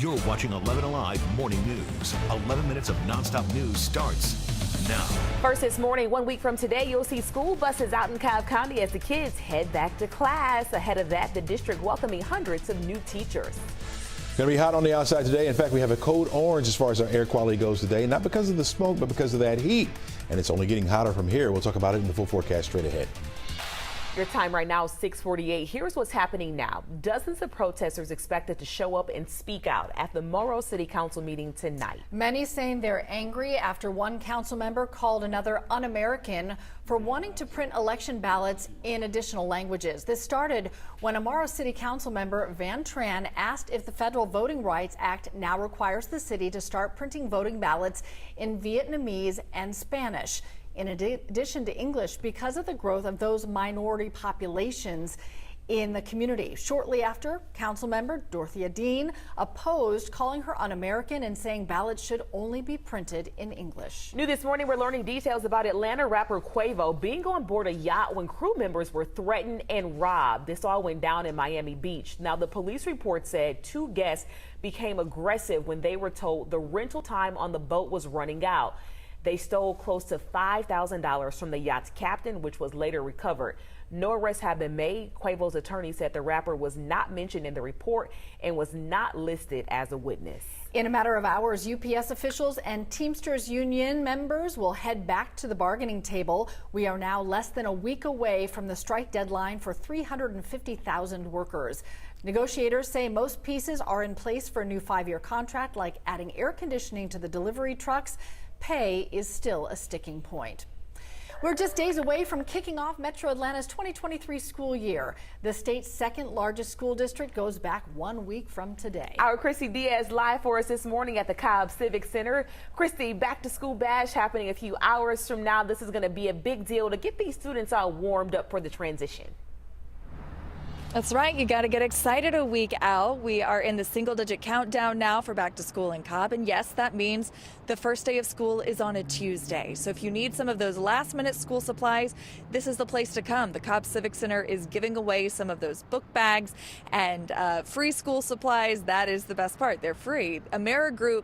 You're watching 11 Alive Morning News. 11 minutes of nonstop news starts now. First this morning, 1 week from today, you'll see school buses out in Cobb County as the kids head back to class. Ahead of that, the district welcoming hundreds of new teachers. Going to be hot on the outside today. In fact, we have a code orange as far as our air quality goes today, not because of the smoke, but because of that heat. And it's only getting hotter from here. We'll talk about it in the full forecast straight ahead. Your time right now is 6:48. Here's what's happening now. Dozens of protesters expected to show up and speak out at the Monroe City Council meeting tonight. Many saying they're angry after one council member called another un-American for wanting to print election ballots in additional languages. This started when a Monroe City Council member, Van Tran, asked if the Federal Voting Rights Act now requires the city to start printing voting ballots in Vietnamese and Spanish, in addition to English, because of the growth of those minority populations in the community. Shortly after, Councilmember Dorothea Dean opposed calling her un-American and saying ballots should only be printed in English. New this morning, we're learning details about Atlanta rapper Quavo being on board a yacht when crew members were threatened and robbed. This all went down in Miami Beach. Now, the police report said 2 guests became aggressive when they were told the rental time on the boat was running out. They stole close to $5,000 from the yacht's captain, which was later recovered. No arrests have been made. Quavo's attorney said the rapper was not mentioned in the report and was not listed as a witness. In a matter of hours, UPS officials and Teamsters Union members will head back to the bargaining table. We are now less than a week away from the strike deadline for 350,000 workers. Negotiators say most pieces are in place for a new 5-year contract, like adding air conditioning to the delivery trucks. Pay is still a sticking point. We're just days away from kicking off Metro Atlanta's 2023 school year. The state's second largest school district goes back 1 week from today. Our Christy Diaz live for us this morning at the Cobb Civic Center. Christy, BacktoSchool Bash happening a few hours from now. This is going to be a big deal to get these students all warmed up for the transition. That's right. You got to get excited a week out. We are in the single-digit countdown now for back to school in Cobb. And yes, that means the first day of school is on a Tuesday. So if you need some of those last-minute school supplies, this is the place to come. The Cobb Civic Center is giving away some of those book bags and free school supplies. That is the best part. They're free. AmeriGroup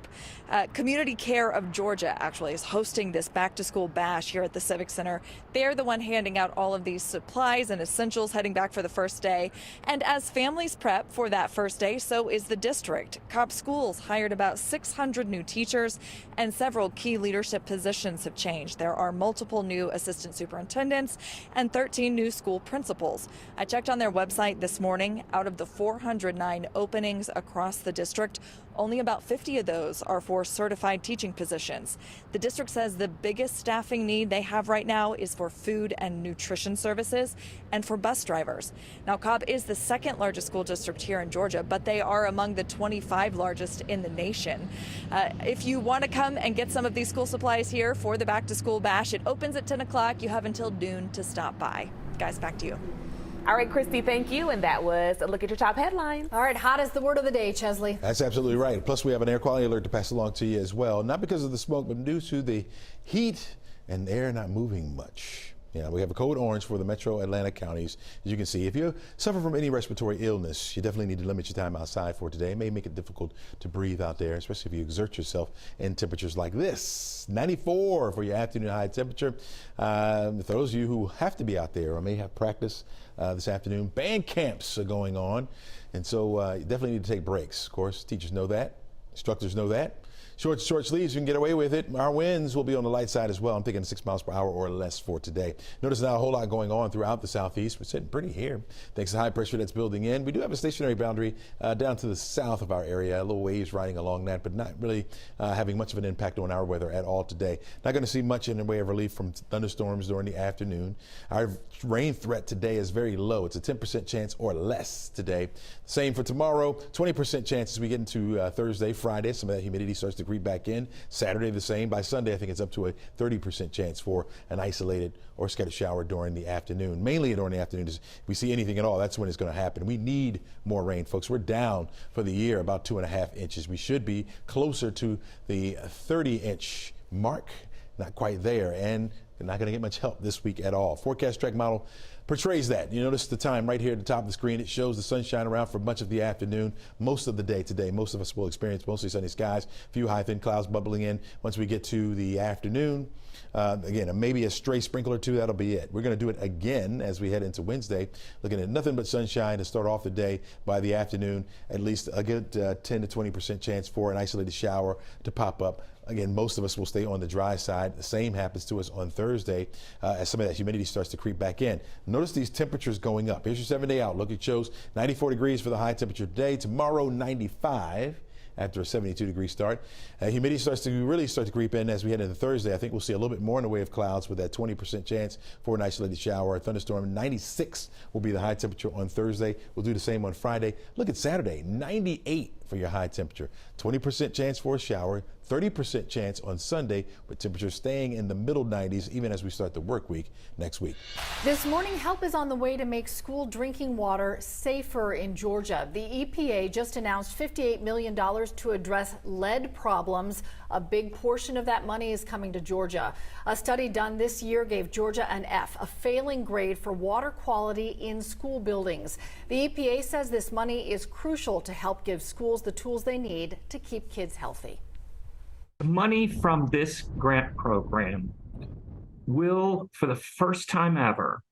Community Care of Georgia actually is hosting this back to school bash here at the Civic Center. They're the one handing out all of these supplies and essentials heading back for the first day. And as families prep for that first day, so is the district. Cobb Schools hired about 600 new teachers, and several key leadership positions have changed. There are multiple new assistant superintendents and 13 new school principals. I checked on their website this morning. Out of the 409 openings across the district, only about 50 of those are for certified teaching positions. The district says the biggest staffing need they have right now is for food and nutrition services and for bus drivers. Now, Cobb is the second largest school district here in Georgia, but they are among the 25 largest in the nation. If you want to come and get some of these school supplies here for the Back to School Bash, it opens at 10 o'clock. You have until noon to stop by. Guys, back to you. All right, Christy, thank you. And that was a look at your top headlines. All right, hot is the word of the day, Chesley. That's absolutely right. Plus, we have an air quality alert to pass along to you as well. Not because of the smoke, but due to the heat and the air not moving much. Yeah, we have a code orange for the metro Atlanta counties. As you can see, if you suffer from any respiratory illness, you definitely need to limit your time outside for today. It may make it difficult to breathe out there, especially if you exert yourself in temperatures like this. 94 for your afternoon high temperature. For those of you who have to be out there or may have practice this afternoon, band camps are going on. And so you definitely need to take breaks. Of course, teachers know that. Instructors know that. Short sleeves, you can get away with it. Our winds will be on the light side as well. I'm thinking 6 miles per hour or less for today. Notice now a whole lot going on throughout the southeast. We're sitting pretty here thanks to high pressure that's building in. We do have a stationary boundary down to the south of our area, a little waves riding along that, but not really having much of an impact on our weather at all today. Not going to see much in the way of relief from thunderstorms during the afternoon. Our rain threat today is very low. It's a 10% chance or less today. Same for tomorrow, 20% chance as we get into Thursday, Friday. Some of that humidity starts to creep back in. Saturday the same. By Sunday, I think it's up to a 30% chance for an isolated or scattered shower during the afternoon. Mainly during the afternoon. If we see anything at all, that's when it's going to happen. We need more rain, folks. We're down for the year about 2.5 inches. We should be closer to the 30-inch mark. Not quite there. And You're not going to get much help this week at all. Forecast track model portrays that. You notice the time right here at the top of the screen. It shows the sunshine around for much of the afternoon, most of the day today. Most of us will experience mostly sunny skies, a few high thin clouds bubbling in once we get to the afternoon. Again, maybe a stray sprinkle or two, that'll be it. We're going to do it again as we head into Wednesday, looking at nothing but sunshine to start off the day. By the afternoon, at least a good 10 to 20% chance for an isolated shower to pop up. Again, most of us will stay on the dry side. The same happens to us on Thursday as some of that humidity starts to creep back in. Notice these temperatures going up. Here's your 7-day outlook. It shows 94 degrees for the high temperature today. Tomorrow, 95 after a 72-degree start. Humidity starts to really creep in as we head into Thursday. I think we'll see a little bit more in the way of clouds with that 20% chance for an isolated shower or thunderstorm. 96 will be the high temperature on Thursday. We'll do the same on Friday. Look at Saturday, 98 for your high temperature. 20% chance for a shower, 30% chance on Sunday, with temperatures staying in the middle 90s even as we start the work week next week. This morning, help is on the way to make school drinking water safer in Georgia. The EPA just announced $58 million to address lead problems. A big portion of that money is coming to Georgia. A study done this year gave Georgia an F, a failing grade for water quality in school buildings. The EPA says this money is crucial to help give schools the tools they need to keep kids healthy. The money from this grant program will, for the first time ever,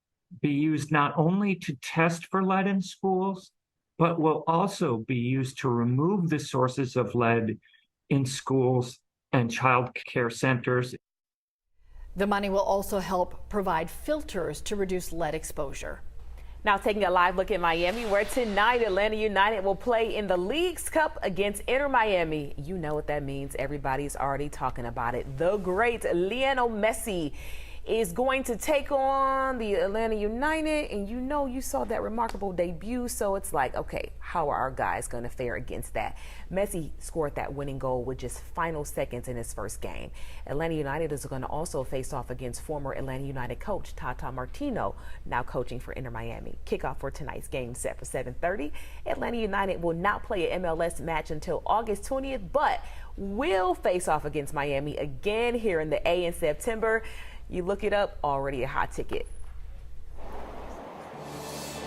be used not only to test for lead in schools, but will also be used to remove the sources of lead in schools and child care centers. The money will also help provide filters to reduce lead exposure. Now taking a live look at Miami, where tonight Atlanta United will play in the Leagues Cup against Inter Miami. You know what that means. Everybody's already talking about it. The great Lionel Messi is going to take on the Atlanta United, and you know you saw that remarkable debut, so it's like, okay, how are our guys going to fare against that? Messi scored that winning goal with just final seconds in his first game. Atlanta United is going to also face off against former Atlanta United coach Tata Martino, now coaching for Inter Miami. Kickoff for tonight's game set for 7:30. Atlanta United will not play an MLS match until August 20th, but will face off against Miami again here in the A in September. You look it up, already a hot ticket.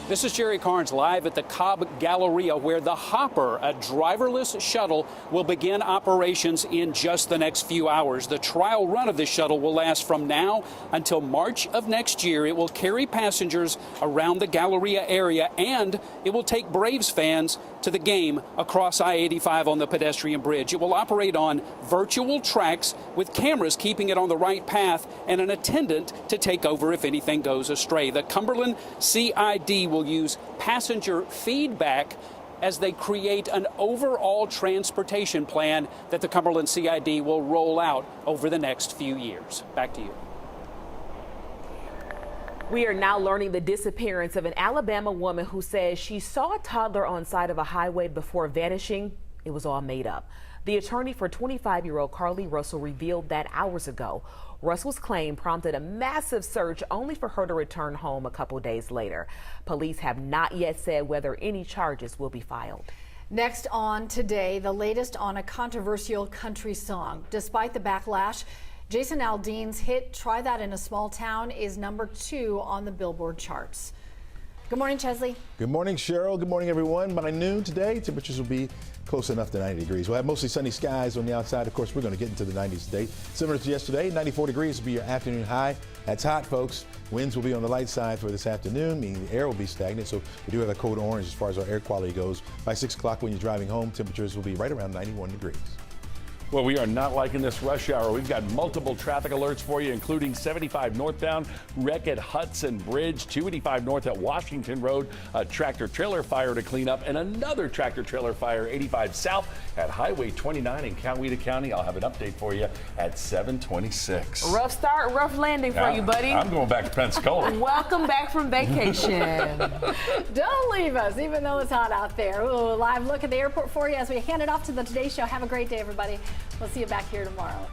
This is Jerry Carnes live at the Cobb Galleria, where the Hopper, a driverless shuttle, will begin operations in just the next few hours. The trial run of this shuttle will last from now until March of next year. It will carry passengers around the Galleria area, and it will take Braves fans to the game across I-85 on the pedestrian bridge. It will operate on virtual tracks with cameras keeping it on the right path and an attendant to take over if anything goes astray. The Cumberland CID will use passenger feedback as they create an overall transportation plan that the Cumberland CID will roll out over the next few years. Back to you. We are now learning the disappearance of an Alabama woman who says she saw a toddler on side of a highway before vanishing. It was all made up. The attorney for 25-year-old Carly Russell revealed that hours ago. Russell's claim prompted a massive search only for her to return home a couple days later. Police have not yet said whether any charges will be filed. Next on Today, the latest on a controversial country song. Despite the backlash, Jason Aldean's hit Try That in a Small Town is #2 on the Billboard charts. Good morning, Chesley. Good morning, Cheryl. Good morning, everyone. By noon today, temperatures will be close enough to 90 degrees. We'll have mostly sunny skies on the outside. Of course, we're going to get into the 90s today. Similar to yesterday, 94 degrees will be your afternoon high. That's hot, folks. Winds will be on the light side for this afternoon, meaning the air will be stagnant. So we do have a code orange as far as our air quality goes. By 6 o'clock when you're driving home, temperatures will be right around 91 degrees. Well, we are not liking this rush hour. We've got multiple traffic alerts for you, including 75 northbound, wreck at Hudson Bridge, 285 north at Washington Road, a tractor-trailer fire to clean up, and another tractor-trailer fire 85 south at Highway 29 in Coweta County. I'll have an update for you at 7:26. Rough start, rough landing for you, buddy. I'm going back to Pensacola. Welcome back from vacation. Don't leave us, even though it's hot out there. Ooh, live look at the airport for you as we hand it off to the Today Show. Have a great day, everybody. We'll see you back here tomorrow.